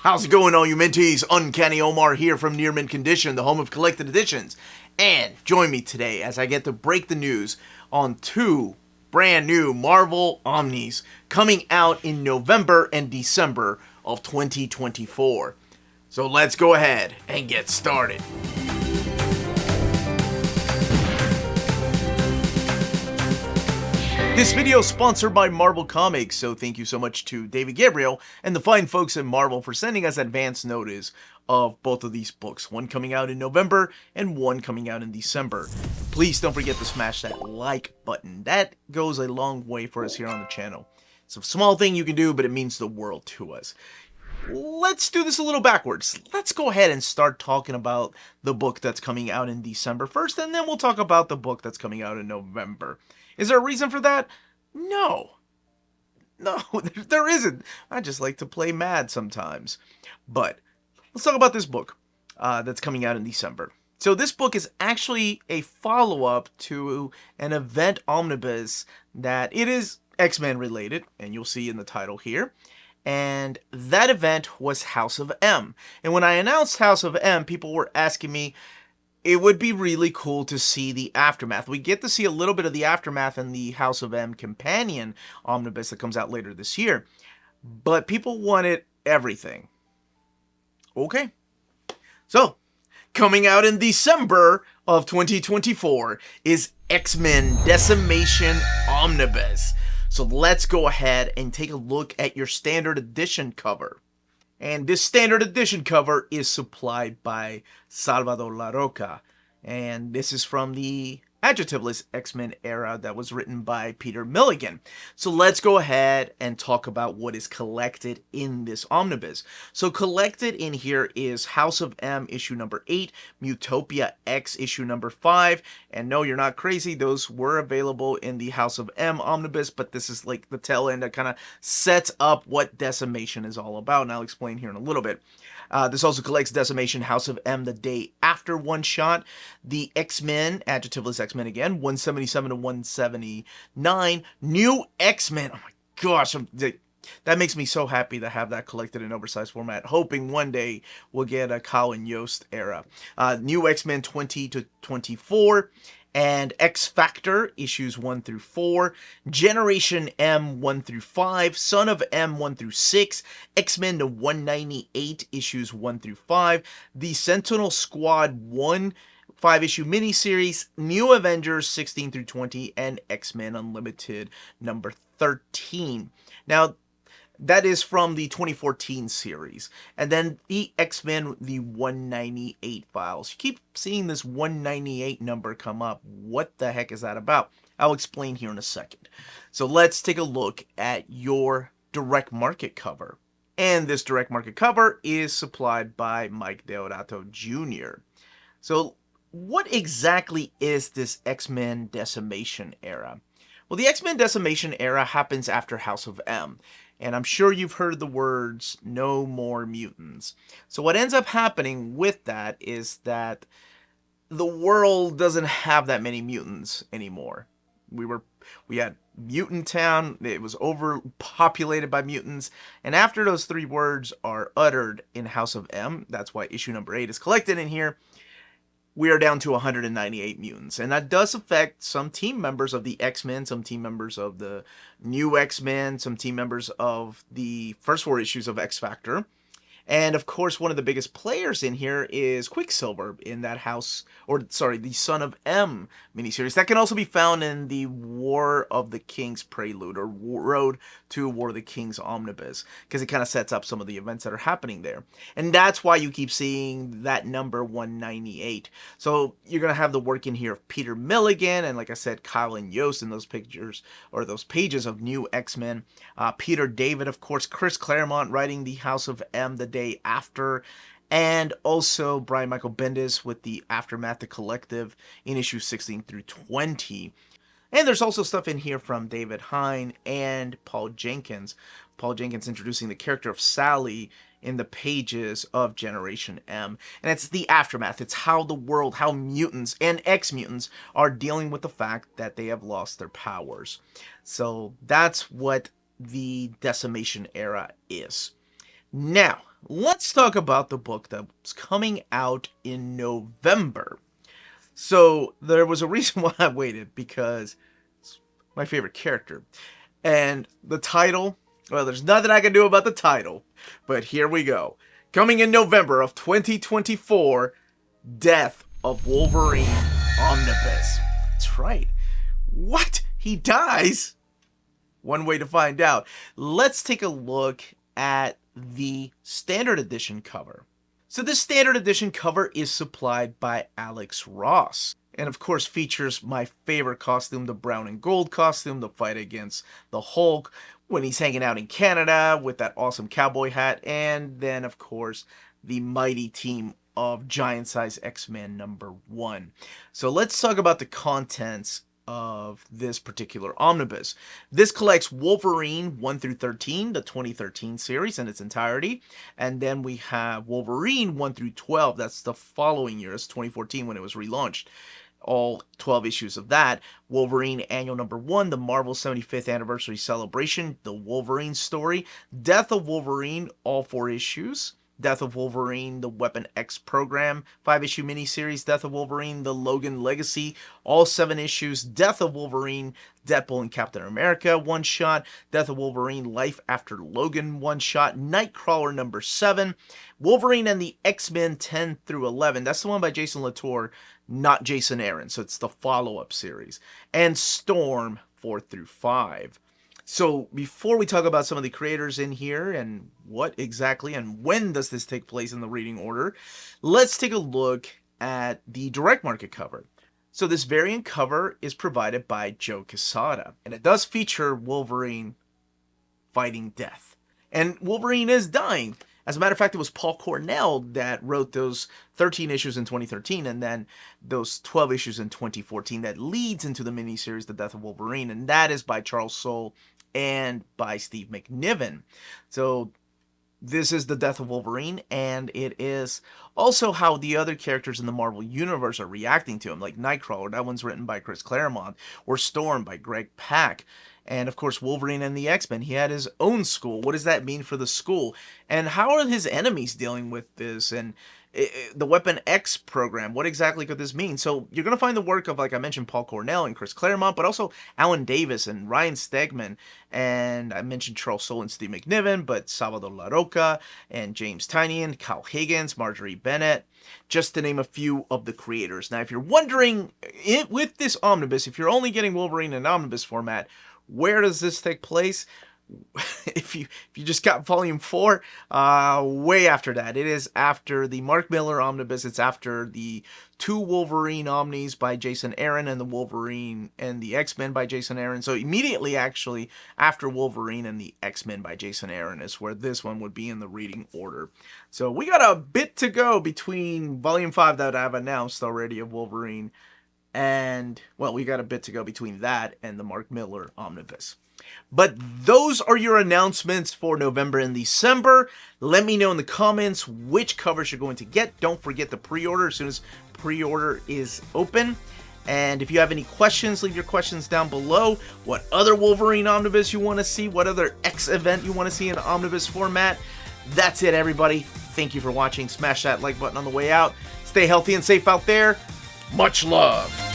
How's it going, all you Minties? Uncanny Omar here from Near Mint Condition, the home of collected editions. And join me today as I get to break the news on two brand new Marvel Omnis coming out in November and December of 2024. So let's go ahead and get started. This video is sponsored by Marvel Comics, so thank you so much to David Gabriel and the fine folks at Marvel for sending us advance notice of both of these books, one coming out in November and one coming out in December. Please don't forget to smash that like button. That goes a long way for us here on the channel. It's a small thing you can do, but it means the world to us. Let's do this a little backwards. Let's go ahead and start talking about the book that's coming out in December first, and then we'll talk about the book that's coming out in November. Is there a reason for that? No, there isn't. I just like to play mad sometimes. But let's talk about this book that's coming out in December. So this book is actually a follow-up to an event omnibus that it is X-Men related, and you'll see in the title here. And that event was House of M. And when I announced House of M, people were asking me, it would be really cool to see the aftermath. We get to see a little bit of the aftermath in the House of M companion omnibus that comes out later this year. But people wanted everything. Okay. So, coming out in December of 2024 is X-Men Decimation Omnibus. So let's go ahead and take a look at your standard edition cover. And this standard edition cover is supplied by Salvador Larroca. And this is from the adjectiveless X-Men era that was written by Peter Milligan. So let's go ahead and talk about what is collected in this omnibus. So collected in here is House of M issue number 8, Mutopia X issue number 5, and no, you're not crazy, those were available in the House of M omnibus, but this is like the tail end that kind of sets up what Decimation is all about, and I'll explain here in a little bit. This also collects Decimation House of M the day after one shot, the X-Men, adjectiveless X-Men again, 177 to 179, new X-Men, oh my gosh, that makes me so happy to have that collected in oversized format, hoping one day we'll get a Kyle and Yost era. New X-Men 20 to 24, and X Factor issues 1 through 4, Generation M 1 through 5, Son of M 1 through 6, X-Men to 198 issues 1 through 5, the Sentinel Squad 1 5-issue miniseries, New Avengers 16 through 20, and X-Men Unlimited number 13. Now, that is from the 2014 series. And then the X-Men, the 198 files. You keep seeing this 198 number come up. What the heck is that about? I'll explain here in a second. So let's take a look at your direct market cover. And this direct market cover is supplied by Mike Deodato Jr. So what exactly is this X-Men Decimation era? Well, the X-Men Decimation era happens after House of M. And I'm sure you've heard the words, no more mutants. So what ends up happening with that is that the world doesn't have that many mutants anymore. We had Mutant Town, it was overpopulated by mutants, and after those three words are uttered in House of M, that's why issue number 8 is collected in here, we are down to 198 mutants. And that does affect some team members of the X-Men, some team members of the new X-Men, some team members of the first 4 issues of X Factor. And of course, one of the biggest players in here is Quicksilver in that House, or sorry, the Son of M miniseries. That can also be found in the War of the Kings Prelude, or Road to War of the Kings Omnibus, because it kind of sets up some of the events that are happening there. And that's why you keep seeing that number 198. So you're going to have the work in here of Peter Milligan, and like I said, Kyle and Yost in those pictures, or those pages of new X-Men. Peter David, of course, Chris Claremont writing the House of M the day after, and also Brian Michael Bendis with the Aftermath, the Collective in issues 16 through 20. And there's also stuff in here from David Hine and Paul Jenkins. Paul Jenkins introducing the character of Sally in the pages of Generation M. And it's the aftermath. It's how the world, how mutants and ex-mutants are dealing with the fact that they have lost their powers. So that's what the Decimation era is. Now, let's talk about the book that's coming out in November. So, there was a reason why I waited, because it's my favorite character. And the title, well, there's nothing I can do about the title, but here we go. Coming in November of 2024, Death of Wolverine Omnibus. That's right. What? He dies? One way to find out. Let's take a look at the standard edition cover. So this standard edition cover is supplied by Alex Ross, and of course features my favorite costume, the brown and gold costume, the fight against the Hulk when he's hanging out in Canada with that awesome cowboy hat, and then of course the mighty team of Giant Size X-Men #1. So let's talk about the contents of this particular omnibus. This collects Wolverine 1 through 13, the 2013 series in its entirety, and then we have Wolverine 1 through 12, that's the following year, it's 2014 when it was relaunched. All 12 issues of that. Wolverine Annual #1, the Marvel 75th Anniversary Celebration, the Wolverine story. Death of Wolverine, all 4 issues. Death of Wolverine, the Weapon X program, 5-issue miniseries. Death of Wolverine, the Logan Legacy, all 7 issues. Death of Wolverine, Deadpool and Captain America, 1-shot. Death of Wolverine, Life After Logan, 1-shot. Nightcrawler #7. Wolverine and the X-Men 10 through 11. That's the one by Jason Latour, not Jason Aaron, so it's the follow-up series. And Storm 4 through 5. So before we talk about some of the creators in here and what exactly and when does this take place in the reading order, let's take a look at the direct market cover. So this variant cover is provided by Joe Quesada, and it does feature Wolverine fighting death. And Wolverine is dying. As a matter of fact, it was Paul Cornell that wrote those 13 issues in 2013 and then those 12 issues in 2014 that leads into the miniseries The Death of Wolverine, and that is by Charles Soule and by Steve McNiven. So this is The Death of Wolverine, and it is also how the other characters in the Marvel Universe are reacting to him, like Nightcrawler, that one's written by Chris Claremont, or Storm by Greg Pak. And of course, Wolverine and the X-Men, he had his own school. What does that mean for the school? And how are his enemies dealing with this? And the Weapon X program, what exactly could this mean? So you're going to find the work of, like I mentioned, Paul Cornell and Chris Claremont, but also Alan Davis and Ryan Stegman. And I mentioned Charles Soule and Steve McNiven, but Salvador LaRocca and James Tynion, Kyle Higgins, Marjorie Bennett, just to name a few of the creators. Now, if you're wondering, with this omnibus, if you're only getting Wolverine in omnibus format, where does this take place? If you just got volume 4, way after that. It is after the Mark Millar omnibus. It's after the 2 Wolverine omnis by Jason Aaron and the Wolverine and the X-Men by Jason Aaron. So immediately, actually, after Wolverine and the X-Men by Jason Aaron is where this one would be in the reading order. So we got a bit to go between volume 5 that I've announced already of Wolverine and, well, we got a bit to go between that and the Mark Millar omnibus. But those are your announcements for November and December. Let me know in the comments which covers you're going to get. Don't forget the pre-order as soon as pre-order is open. And if you have any questions, leave your questions down below. What other Wolverine omnibus you want to see? What other X event you want to see in omnibus format? That's it, everybody. Thank you for watching. Smash that like button on the way out. Stay healthy and safe out there. Much love.